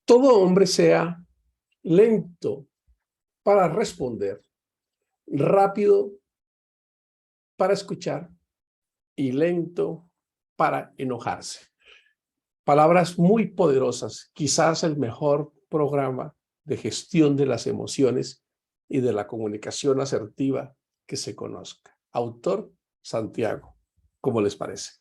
todo hombre sea lento para responder, rápido para escuchar y lento para enojarse. Palabras muy poderosas, quizás el mejor programa de gestión de las emociones y de la comunicación asertiva que se conozca. Autor Santiago, ¿cómo les parece?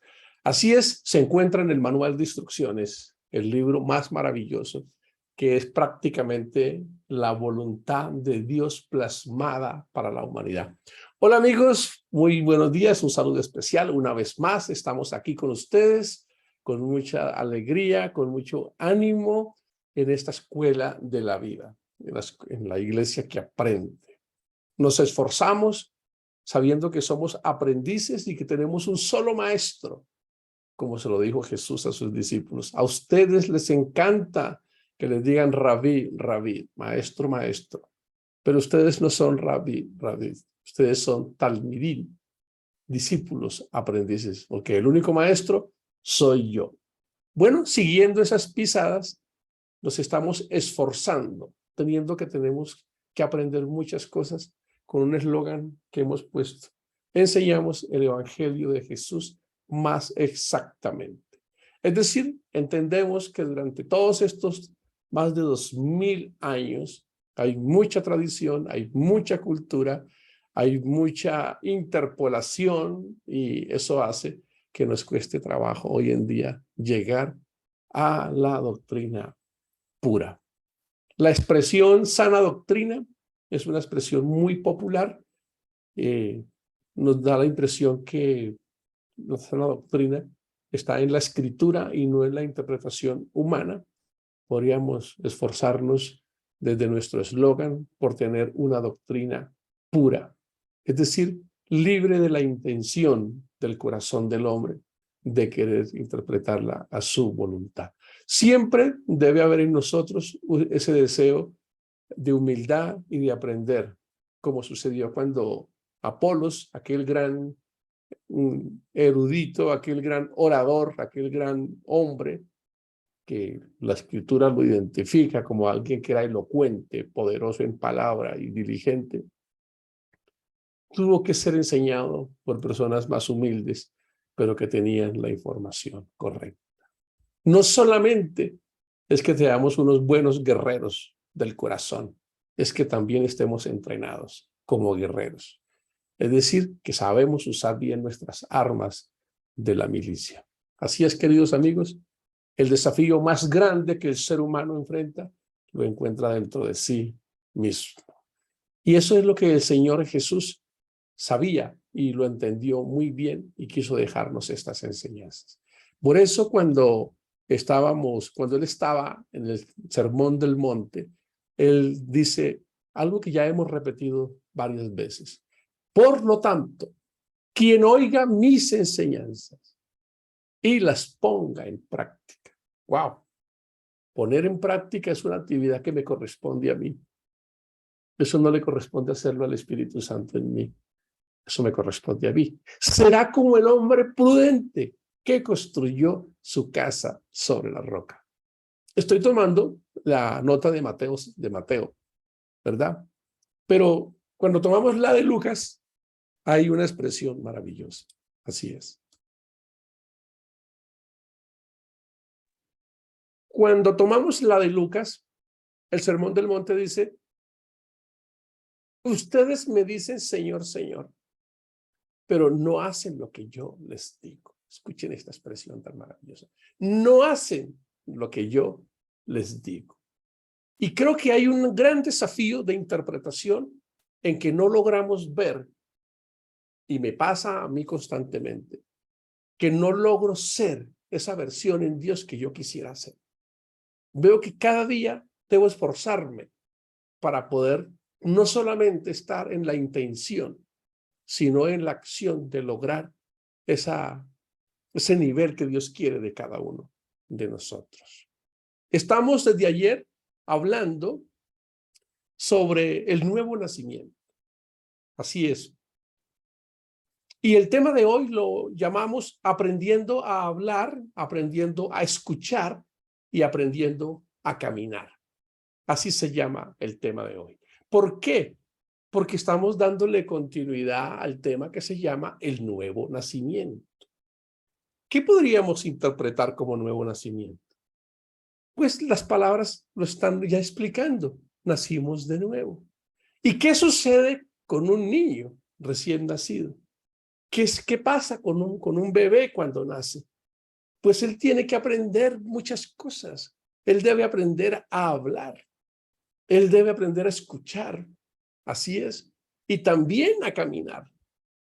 Así es, se encuentra en el Manual de Instrucciones, el libro más maravilloso, que es prácticamente la voluntad de Dios plasmada para la humanidad. Hola amigos, muy buenos días, un saludo especial. Una vez más estamos aquí con ustedes, con mucha alegría, con mucho ánimo en esta escuela de la vida, en la iglesia que aprende. Nos esforzamos sabiendo que somos aprendices y que tenemos un solo maestro, como se lo dijo Jesús a sus discípulos. A ustedes les encanta que les digan rabí, rabí, maestro, maestro, pero ustedes no son rabí, rabí, ustedes son talmidim, discípulos, aprendices, porque el único maestro soy yo. Bueno, siguiendo esas pisadas, nos estamos esforzando, tenemos que aprender muchas cosas con un eslogan que hemos puesto. Enseñamos el Evangelio de Jesús más exactamente. Es decir, entendemos que durante todos estos más de 2000 años hay mucha tradición, hay mucha cultura, hay mucha interpolación y eso hace que nos cueste trabajo hoy en día llegar a la doctrina pura. La expresión sana doctrina es una expresión muy popular. Nos da la impresión que la sana doctrina está en la escritura y no en la interpretación humana. Podríamos esforzarnos desde nuestro eslogan por tener una doctrina pura, es decir, libre de la intención del corazón del hombre de querer interpretarla a su voluntad. Siempre debe haber en nosotros ese deseo de humildad y de aprender, como sucedió cuando Apolos, aquel gran erudito, aquel gran orador, aquel gran hombre, que la escritura lo identifica como alguien que era elocuente, poderoso en palabra y diligente, tuvo que ser enseñado por personas más humildes, pero que tenían la información correcta. No solamente es que seamos unos buenos guerreros del corazón, es que también estemos entrenados como guerreros. Es decir, que sabemos usar bien nuestras armas de la milicia. Así es, queridos amigos, el desafío más grande que el ser humano enfrenta lo encuentra dentro de sí mismo. Y eso es lo que el Señor Jesús sabía y lo entendió muy bien y quiso dejarnos estas enseñanzas. Por eso cuando él estaba en el Sermón del Monte, él dice algo que ya hemos repetido varias veces. Por lo tanto, quien oiga mis enseñanzas y las ponga en práctica. ¡Wow! Poner en práctica es una actividad que me corresponde a mí. Eso no le corresponde hacerlo al Espíritu Santo en mí. Eso me corresponde a mí. Será como el hombre prudente que construyó su casa sobre la roca. Estoy tomando la nota de Mateo, ¿verdad? Pero cuando tomamos la de Lucas, hay una expresión maravillosa. Así es. Cuando tomamos la de Lucas, el Sermón del Monte dice, ustedes me dicen Señor, Señor, pero no hacen lo que yo les digo. Escuchen esta expresión tan maravillosa. No hacen lo que yo les digo. Y creo que hay un gran desafío de interpretación en que no logramos ver, y me pasa a mí constantemente, que no logro ser esa versión en Dios que yo quisiera ser. Veo que cada día debo esforzarme para poder no solamente estar en la intención, sino en la acción de lograr ese nivel que Dios quiere de cada uno de nosotros. Estamos desde ayer hablando sobre el nuevo nacimiento. Así es. Y el tema de hoy lo llamamos aprendiendo a hablar, aprendiendo a escuchar y aprendiendo a caminar. Así se llama el tema de hoy. ¿Por qué? Porque estamos dándole continuidad al tema que se llama el nuevo nacimiento. ¿Qué podríamos interpretar como nuevo nacimiento? Pues las palabras lo están ya explicando. Nacimos de nuevo. ¿Y qué sucede con un niño recién nacido? ¿Qué pasa con un bebé cuando nace? Pues él tiene que aprender muchas cosas. Él debe aprender a hablar. Él debe aprender a escuchar. Así es. Y también a caminar.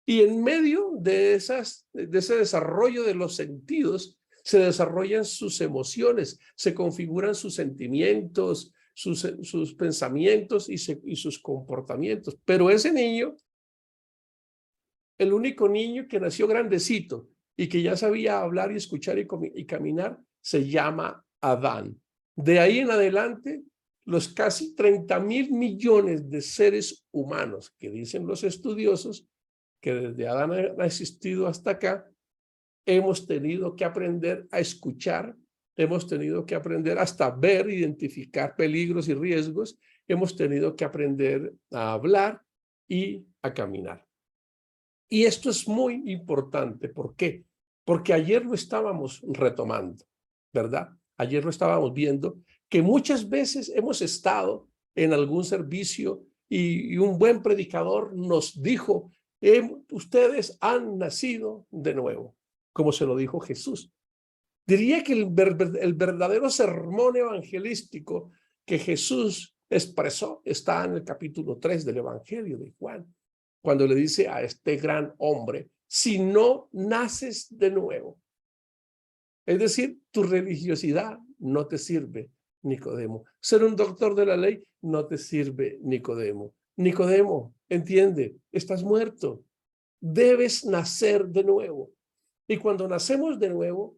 Y en medio de ese desarrollo de los sentidos, se desarrollan sus emociones, se configuran sus sentimientos, sus pensamientos y sus comportamientos. Pero ese niño, el único niño que nació grandecito y que ya sabía hablar y escuchar y caminar, se llama Adán. De ahí en adelante, los casi 30.000 millones de seres humanos que dicen los estudiosos, que desde Adán ha existido hasta acá, hemos tenido que aprender a escuchar, hemos tenido que aprender hasta ver, identificar peligros y riesgos, hemos tenido que aprender a hablar y a caminar. Y esto es muy importante. ¿Por qué? Porque ayer lo estábamos retomando, ¿verdad? Ayer lo estábamos viendo, que muchas veces hemos estado en algún servicio y un buen predicador nos dijo, ustedes han nacido de nuevo, como se lo dijo Jesús. Diría que el verdadero sermón evangelístico que Jesús expresó está en el capítulo 3 del Evangelio de Juan, cuando le dice a este gran hombre, si no naces de nuevo, es decir, tu religiosidad no te sirve, Nicodemo. Ser un doctor de la ley no te sirve, Nicodemo. Nicodemo, entiende, estás muerto. Debes nacer de nuevo. Y cuando nacemos de nuevo,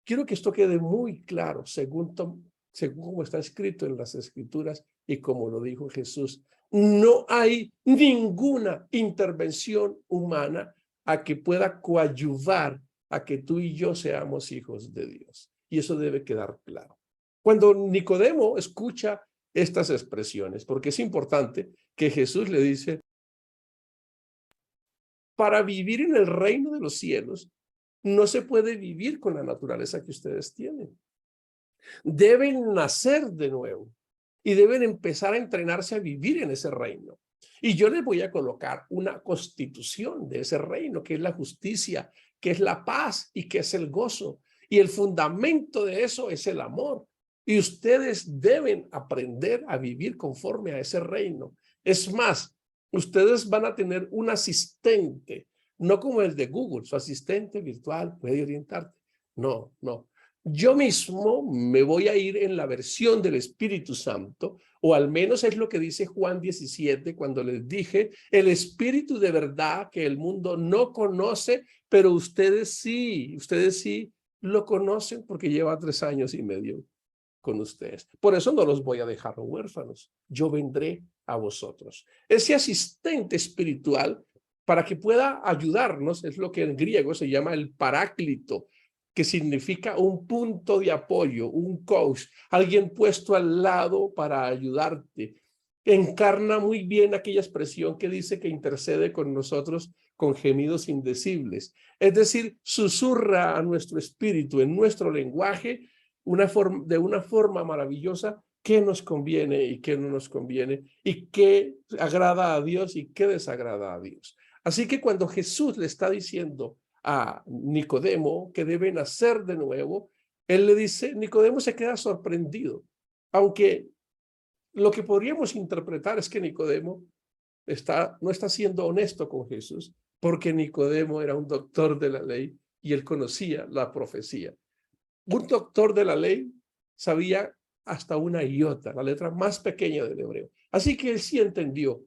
quiero que esto quede muy claro, según como está escrito en las Escrituras y como lo dijo Jesús. No hay ninguna intervención humana a que pueda coadyuvar a que tú y yo seamos hijos de Dios. Y eso debe quedar claro. Cuando Nicodemo escucha estas expresiones, porque es importante que Jesús le dice, para vivir en el reino de los cielos, no se puede vivir con la naturaleza que ustedes tienen. Deben nacer de nuevo y deben empezar a entrenarse a vivir en ese reino. Y yo les voy a colocar una constitución de ese reino, que es la justicia, que es la paz y que es el gozo. Y el fundamento de eso es el amor. Y ustedes deben aprender a vivir conforme a ese reino. Es más, ustedes van a tener un asistente, no como el de Google, su asistente virtual puede orientarte. No, no. Yo mismo me voy a ir en la versión del Espíritu Santo, o al menos es lo que dice Juan 17, cuando les dije, el Espíritu de verdad que el mundo no conoce, pero ustedes sí lo conocen porque lleva 3 años y medio con ustedes. Por eso no los voy a dejar huérfanos. Yo vendré a vosotros. Ese asistente espiritual, para que pueda ayudarnos, es lo que en griego se llama el paráclito, que significa un punto de apoyo, un coach, alguien puesto al lado para ayudarte. Encarna muy bien aquella expresión que dice que intercede con nosotros con gemidos indecibles. Es decir, susurra a nuestro espíritu en nuestro lenguaje de una forma maravillosa qué nos conviene y qué no nos conviene, y qué agrada a Dios y qué desagrada a Dios. Así que cuando Jesús le está diciendo a Nicodemo que debe nacer de nuevo, él le dice, Nicodemo se queda sorprendido, aunque lo que podríamos interpretar es que Nicodemo no está siendo honesto con Jesús, porque Nicodemo era un doctor de la ley y él conocía la profecía. Un doctor de la ley sabía hasta una iota, la letra más pequeña del hebreo. Así que él sí entendió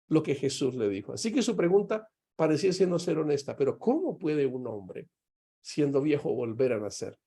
lo que Jesús le dijo. Así que su pregunta pareciese no ser honesta, pero ¿cómo puede un hombre, siendo viejo, volver a nacer?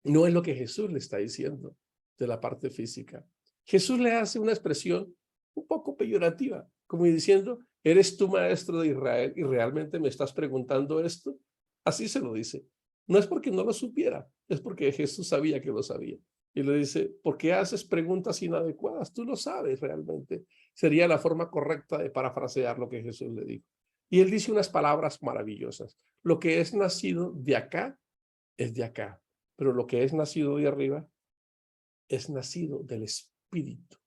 No es lo que Jesús le está diciendo de la parte física. Jesús le hace una expresión un poco peyorativa, como diciendo, ¿eres tú maestro de Israel y realmente me estás preguntando esto? Así se lo dice. No es porque no lo supiera, es porque Jesús sabía que lo sabía. Y le dice, ¿por qué haces preguntas inadecuadas? Tú lo sabes realmente. Sería la forma correcta de parafrasear lo que Jesús le dijo. Y él dice unas palabras maravillosas. Lo que es nacido de acá es de acá, pero lo que es nacido de arriba es nacido del Espíritu.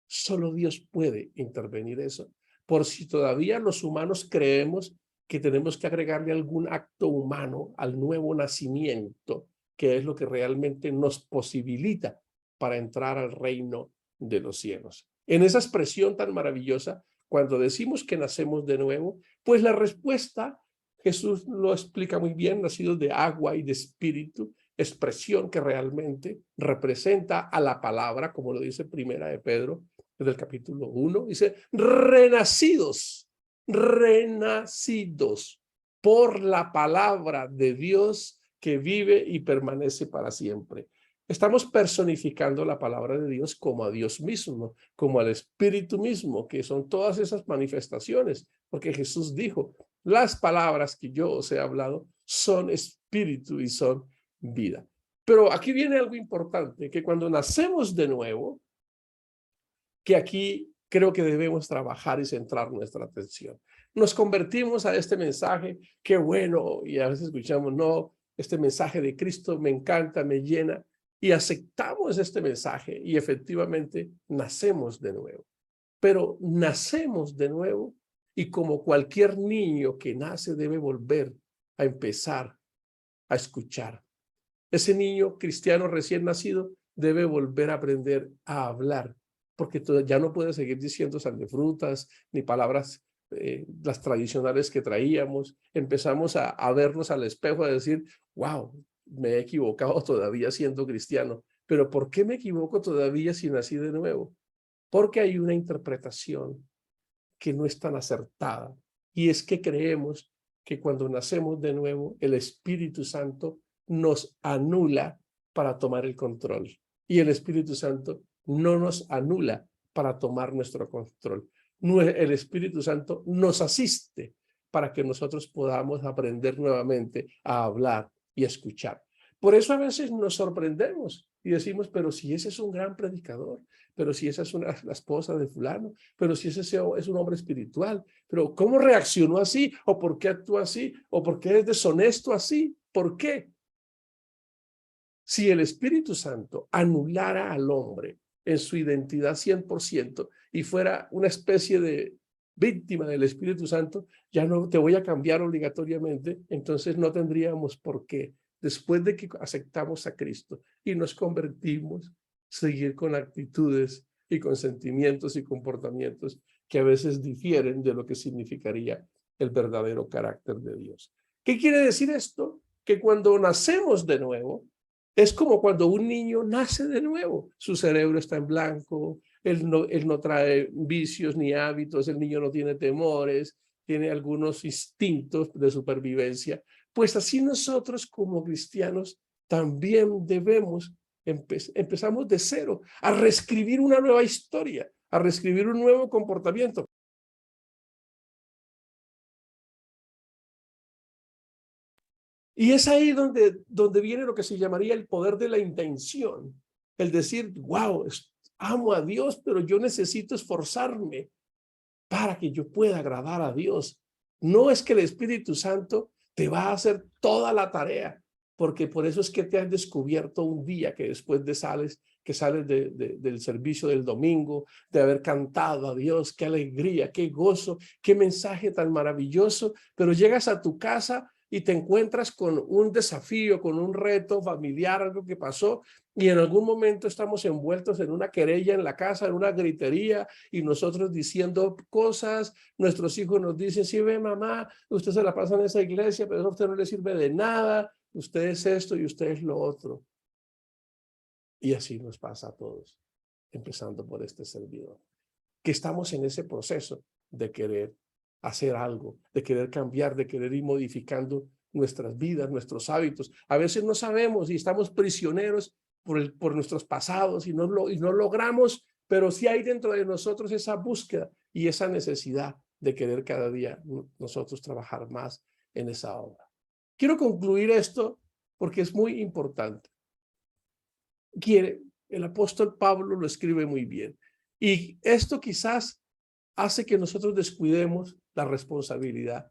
Solo Dios puede intervenir eso. Por si todavía los humanos creemos que tenemos que agregarle algún acto humano al nuevo nacimiento, que es lo que realmente nos posibilita para entrar al reino de los cielos. En esa expresión tan maravillosa, cuando decimos que nacemos de nuevo, pues la respuesta, Jesús lo explica muy bien, nacidos de agua y de espíritu, expresión que realmente representa a la palabra, como lo dice Primera de Pedro, del capítulo 1, dice, renacidos, renacidos por la palabra de Dios que vive y permanece para siempre. Estamos personificando la palabra de Dios como a Dios mismo, como al Espíritu mismo, que son todas esas manifestaciones, porque Jesús dijo, las palabras que yo os he hablado son espíritu y son vida. Pero aquí viene algo importante, que cuando nacemos de nuevo, que aquí creo que debemos trabajar y centrar nuestra atención. Nos convertimos a este mensaje, qué bueno, y a veces escuchamos, no, este mensaje de Cristo me encanta, me llena, y aceptamos este mensaje y efectivamente nacemos de nuevo. Pero nacemos de nuevo y como cualquier niño que nace debe volver a empezar a escuchar. Ese niño cristiano recién nacido debe volver a aprender a hablar, porque ya no puede seguir diciendo sal de frutas ni palabras las tradicionales que traíamos. Empezamos a vernos al espejo, a decir, wow, me he equivocado todavía siendo cristiano. Pero ¿por qué me equivoco todavía si nací de nuevo? Porque hay una interpretación que no es tan acertada, y es que creemos que cuando nacemos de nuevo, el Espíritu Santo nos anula para tomar el control, y el Espíritu Santo no nos anula para tomar nuestro control. El Espíritu Santo nos asiste para que nosotros podamos aprender nuevamente a hablar y escuchar. Por eso a veces nos sorprendemos y decimos, pero si ese es un gran predicador, pero si esa es la esposa de fulano, pero si ese es un hombre espiritual, pero ¿cómo reaccionó así? ¿O por qué actúa así? ¿O por qué es deshonesto así? ¿Por qué? Si el Espíritu Santo anulara al hombre en su identidad 100% y fuera una especie de víctima del Espíritu Santo, ya no te voy a cambiar obligatoriamente, entonces no tendríamos por qué, después de que aceptamos a Cristo y nos convertimos, seguir con actitudes y con sentimientos y comportamientos que a veces difieren de lo que significaría el verdadero carácter de Dios. ¿Qué quiere decir esto? Que cuando nacemos de nuevo, es como cuando un niño nace de nuevo, su cerebro está en blanco, él no trae vicios ni hábitos, el niño no tiene temores, tiene algunos instintos de supervivencia. Pues así nosotros como cristianos también debemos, empezamos de cero, a reescribir una nueva historia, a reescribir un nuevo comportamiento. Y es ahí donde viene lo que se llamaría el poder de la intención. El decir, wow, amo a Dios, pero yo necesito esforzarme para que yo pueda agradar a Dios. No es que el Espíritu Santo te va a hacer toda la tarea, porque por eso es que te has descubierto un día que después que sales del servicio del domingo, de haber cantado a Dios, qué alegría, qué gozo, qué mensaje tan maravilloso, pero llegas a tu casa y te encuentras con un desafío, con un reto familiar, algo que pasó, y en algún momento estamos envueltos en una querella en la casa, en una gritería, y nosotros diciendo cosas, nuestros hijos nos dicen, sí, ve mamá, usted se la pasa en esa iglesia, pero eso a usted no le sirve de nada, usted es esto y usted es lo otro. Y así nos pasa a todos, empezando por este servidor, que estamos en ese proceso de querer hacer algo, de querer cambiar, de querer ir modificando nuestras vidas, nuestros hábitos. A veces no sabemos y estamos prisioneros por nuestros pasados y no logramos, pero sí hay dentro de nosotros esa búsqueda y esa necesidad de querer cada día nosotros trabajar más en esa obra. Quiero concluir esto porque es muy importante. quiere, el apóstol Pablo lo escribe muy bien. Y esto quizás hace que nosotros descuidemos la responsabilidad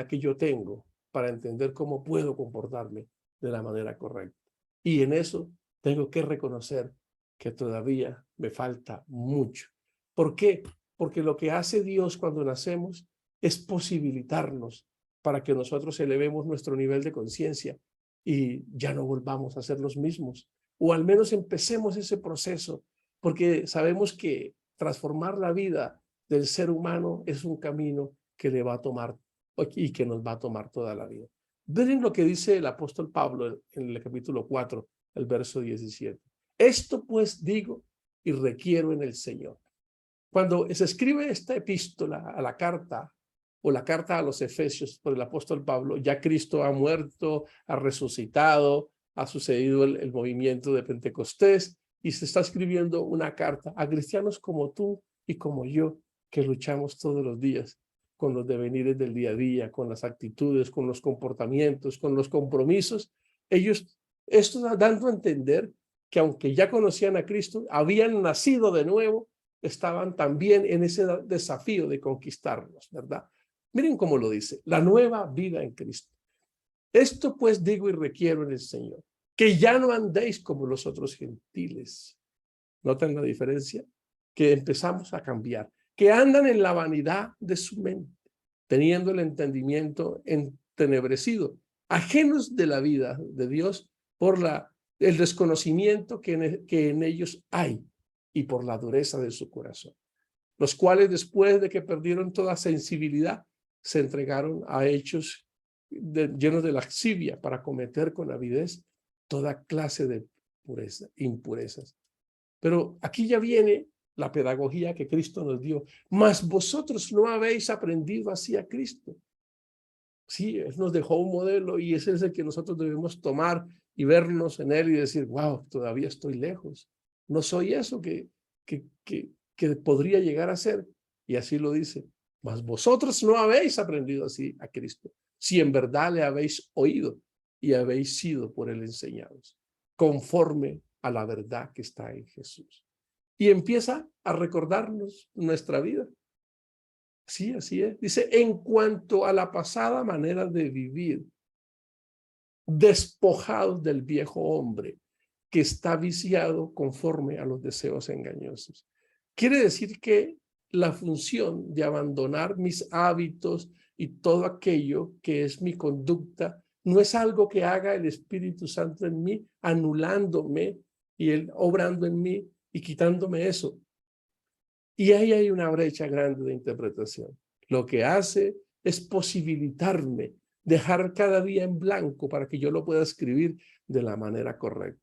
que yo tengo para entender cómo puedo comportarme de la manera correcta. Y en eso tengo que reconocer que todavía me falta mucho. ¿Por qué? Porque lo que hace Dios cuando nacemos es posibilitarnos para que nosotros elevemos nuestro nivel de conciencia y ya no volvamos a ser los mismos. O al menos empecemos ese proceso, porque sabemos que transformar la vida del ser humano es un camino que le va a tomar y que nos va a tomar toda la vida. Ven lo que dice el apóstol Pablo en el capítulo 4, el verso 17. Esto pues digo y requiero en el Señor. Cuando se escribe esta epístola a la carta o la carta a los Efesios por el apóstol Pablo, ya Cristo ha muerto, ha resucitado, ha sucedido el movimiento de Pentecostés y se está escribiendo una carta a cristianos como tú y como yo, que luchamos todos los días con los devenires del día a día, con las actitudes, con los comportamientos, con los compromisos. Ellos, esto dando a entender que aunque ya conocían a Cristo, habían nacido de nuevo, estaban también en ese desafío de conquistarlos, ¿verdad? Miren cómo lo dice, la nueva vida en Cristo. Esto pues digo y requiero en el Señor, que ya no andéis como los otros gentiles. ¿Notan la diferencia? Que empezamos a cambiar, que andan en la vanidad de su mente, teniendo el entendimiento entenebrecido, ajenos de la vida de Dios por el desconocimiento que en ellos hay y por la dureza de su corazón, los cuales después de que perdieron toda sensibilidad, se entregaron a hechos llenos de lascivia para cometer con avidez toda clase de impurezas. Pero aquí ya viene la pedagogía que Cristo nos dio. Mas vosotros no habéis aprendido así a Cristo. Sí, Él nos dejó un modelo y ese es el que nosotros debemos tomar y vernos en Él y decir, wow, todavía estoy lejos. No soy eso que podría llegar a ser. Y así lo dice. Mas vosotros no habéis aprendido así a Cristo, si en verdad le habéis oído y habéis sido por Él enseñados, conforme a la verdad que está en Jesús. Y empieza a recordarnos nuestra vida. Sí, así es. Dice, en cuanto a la pasada manera de vivir, despojados del viejo hombre que está viciado conforme a los deseos engañosos. Quiere decir que la función de abandonar mis hábitos y todo aquello que es mi conducta no es algo que haga el Espíritu Santo en mí, anulándome y Él obrando en mí y quitándome eso. Y ahí hay una brecha grande de interpretación. Lo que hace es posibilitarme, dejar cada día en blanco para que yo lo pueda escribir de la manera correcta.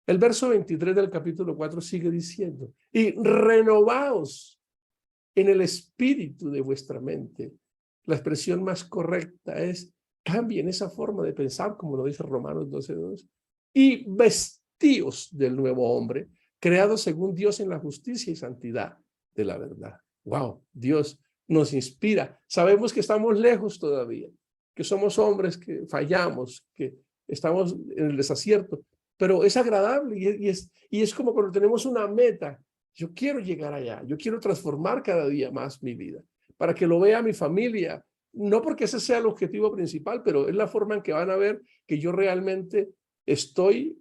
El verso 23 del capítulo 4 sigue diciendo, y renovaos en el espíritu de vuestra mente. La expresión más correcta es, cambien esa forma de pensar, como lo dice Romanos 12:2, y vestíos del nuevo hombre, creado según Dios en la justicia y santidad de la verdad. Wow, Dios nos inspira. Sabemos que estamos lejos todavía, que somos hombres que fallamos, que estamos en el desacierto, pero es agradable y es como cuando tenemos una meta. Yo quiero llegar allá, yo quiero transformar cada día más mi vida, para que lo vea mi familia, no porque ese sea el objetivo principal, pero es la forma en que van a ver que yo realmente estoy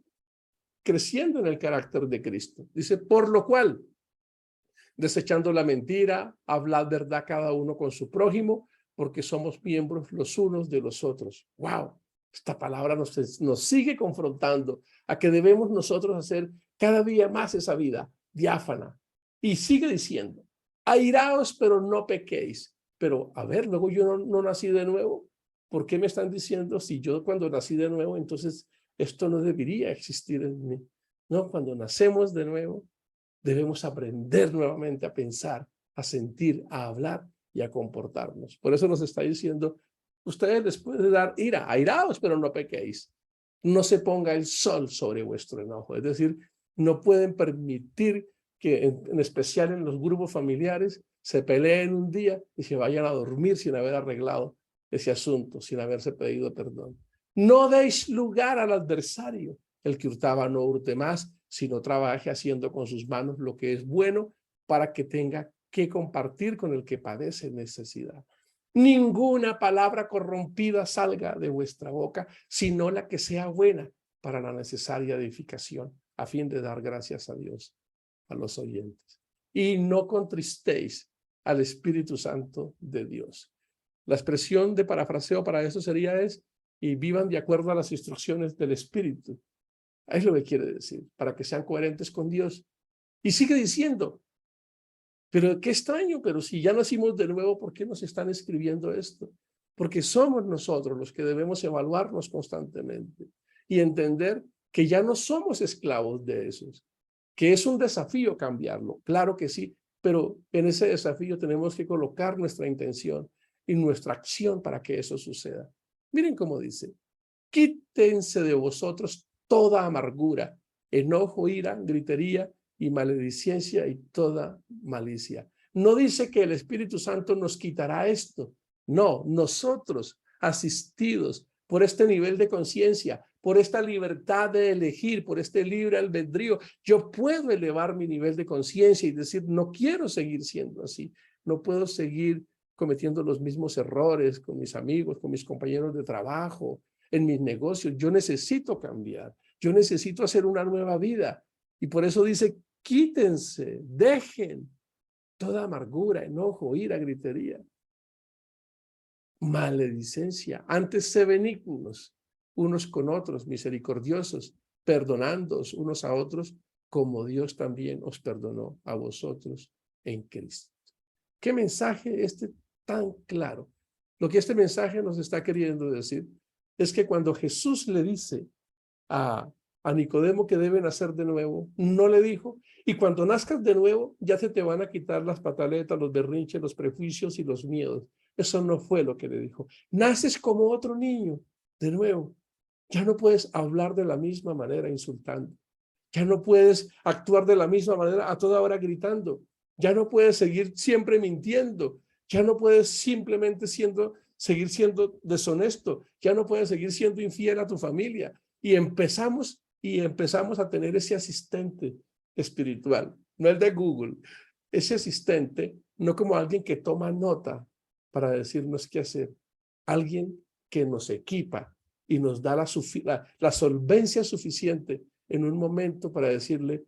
creciendo en el carácter de Cristo. Dice, por lo cual, desechando la mentira, hablad verdad cada uno con su prójimo, porque somos miembros los unos de los otros. ¡Wow! Esta palabra nos sigue confrontando a que debemos nosotros hacer cada día más esa vida diáfana. Y sigue diciendo, airaos, pero no pequéis. Pero, a ver, luego yo no nací de nuevo. ¿Por qué me están diciendo si yo cuando nací de nuevo, entonces esto no debería existir en mí? No, cuando nacemos de nuevo, debemos aprender nuevamente a pensar, a sentir, a hablar y a comportarnos. Por eso nos está diciendo, ustedes después de dar ira, airaos, pero no pequéis. No se ponga el sol sobre vuestro enojo. Es decir, no pueden permitir que, en especial en los grupos familiares, se peleen un día y se vayan a dormir sin haber arreglado ese asunto, sin haberse pedido perdón. No deis lugar al adversario, el que hurtaba no hurte más, sino trabaje haciendo con sus manos lo que es bueno para que tenga que compartir con el que padece necesidad. Ninguna palabra corrompida salga de vuestra boca, sino la que sea buena para la necesaria edificación, a fin de dar gracias a Dios, a los oyentes. Y no contristéis al Espíritu Santo de Dios. La expresión de parafraseo para eso sería y vivan de acuerdo a las instrucciones del Espíritu. Es lo que quiere decir, para que sean coherentes con Dios. Y sigue diciendo, pero qué extraño, pero si ya nacimos de nuevo, ¿por qué nos están escribiendo esto? Porque somos nosotros los que debemos evaluarnos constantemente y entender que ya no somos esclavos de esos, que es un desafío cambiarlo, claro que sí, pero en ese desafío tenemos que colocar nuestra intención y nuestra acción para que eso suceda. Miren cómo dice, quítense de vosotros toda amargura, enojo, ira, gritería y maledicencia y toda malicia. No dice que el Espíritu Santo nos quitará esto. No, nosotros, asistidos por este nivel de conciencia, por esta libertad de elegir, por este libre albedrío, yo puedo elevar mi nivel de conciencia y decir, no quiero seguir siendo así, no puedo seguir cometiendo los mismos errores con mis amigos, con mis compañeros de trabajo, en mis negocios. Yo necesito cambiar, yo necesito hacer una nueva vida. Y por eso dice, quítense, dejen toda amargura, enojo, ira, gritería, maledicencia. Antes sé benignos unos con otros, misericordiosos, perdonándoos unos a otros, como Dios también os perdonó a vosotros en Cristo. ¿Qué mensaje tan claro? Lo que este mensaje nos está queriendo decir es que cuando Jesús le dice a Nicodemo que debe nacer de nuevo, no le dijo, y cuando nazcas de nuevo ya se te van a quitar las pataletas, los berrinches, los prejuicios y los miedos. Eso no fue lo que le dijo. Naces como otro niño, de nuevo. Ya no puedes hablar de la misma manera insultando. Ya no puedes actuar de la misma manera a toda hora gritando. Ya no puedes seguir siempre mintiendo. Ya no puedes simplemente seguir siendo deshonesto. Ya no puedes seguir siendo infiel a tu familia. Y empezamos a tener ese asistente espiritual, no el de Google, ese asistente, no como alguien que toma nota para decirnos qué hacer, alguien que nos equipa y nos da la solvencia suficiente en un momento para decirle,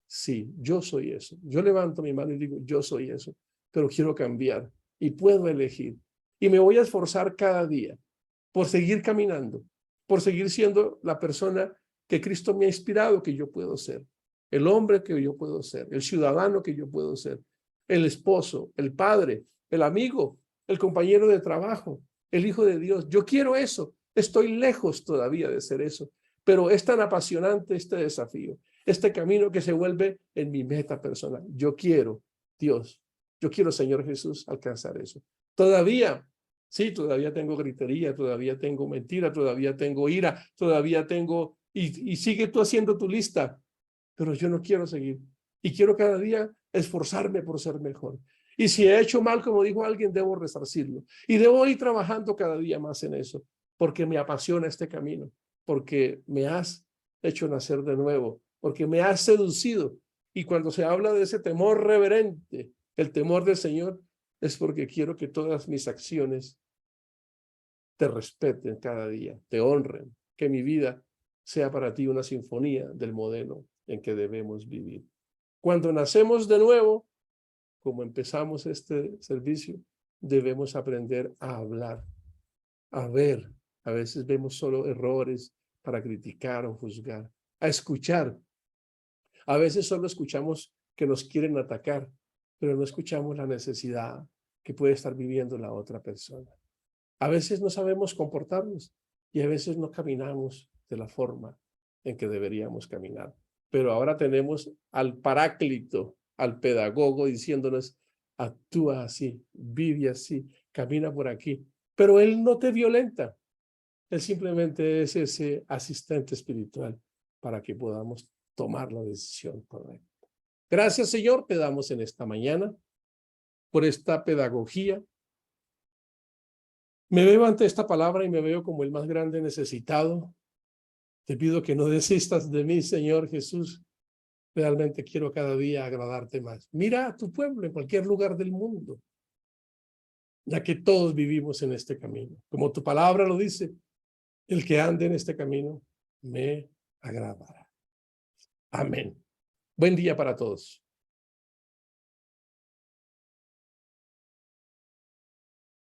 sí, yo soy eso. Yo levanto mi mano y digo, yo soy eso, pero quiero cambiar y puedo elegir. Y me voy a esforzar cada día por seguir caminando, por seguir siendo la persona que Cristo me ha inspirado que yo puedo ser, el hombre que yo puedo ser, el ciudadano que yo puedo ser, el esposo, el padre, el amigo, el compañero de trabajo, el hijo de Dios. Yo quiero eso. Estoy lejos todavía de ser eso, pero es tan apasionante este desafío, este camino que se vuelve en mi meta personal. Yo quiero, Dios, yo quiero, Señor Jesús, alcanzar eso. Todavía, sí, todavía tengo gritería, todavía tengo mentira, todavía tengo ira, todavía tengo, y sigue tú haciendo tu lista, pero yo no quiero seguir. Y quiero cada día esforzarme por ser mejor. Y si he hecho mal, como dijo alguien, debo resarcirlo. Y debo ir trabajando cada día más en eso, porque me apasiona este camino, porque me has hecho nacer de nuevo, porque me has seducido. Y cuando se habla de ese temor reverente, el temor del Señor, es porque quiero que todas mis acciones te respeten cada día, te honren, que mi vida sea para ti una sinfonía del modelo en que debemos vivir. Cuando nacemos de nuevo, como empezamos este servicio, debemos aprender a hablar, a ver. A veces vemos solo errores para criticar o juzgar, a escuchar. A veces solo escuchamos que nos quieren atacar, pero no escuchamos la necesidad que puede estar viviendo la otra persona. A veces no sabemos comportarnos y a veces no caminamos de la forma en que deberíamos caminar. Pero ahora tenemos al Paráclito, al pedagogo diciéndonos, actúa así, vive así, camina por aquí. Pero él no te violenta. Él simplemente es ese asistente espiritual para que podamos tomar la decisión correcta. Gracias, Señor, te damos en esta mañana por esta pedagogía. Me veo ante esta palabra y me veo como el más grande necesitado Te pido que no desistas de mí, Señor Jesús. Realmente quiero cada día agradarte más. Mira a tu pueblo en cualquier lugar del mundo, ya que todos vivimos en este camino. Como tu palabra lo dice, el que ande en este camino me agradará. Amén. Buen día para todos.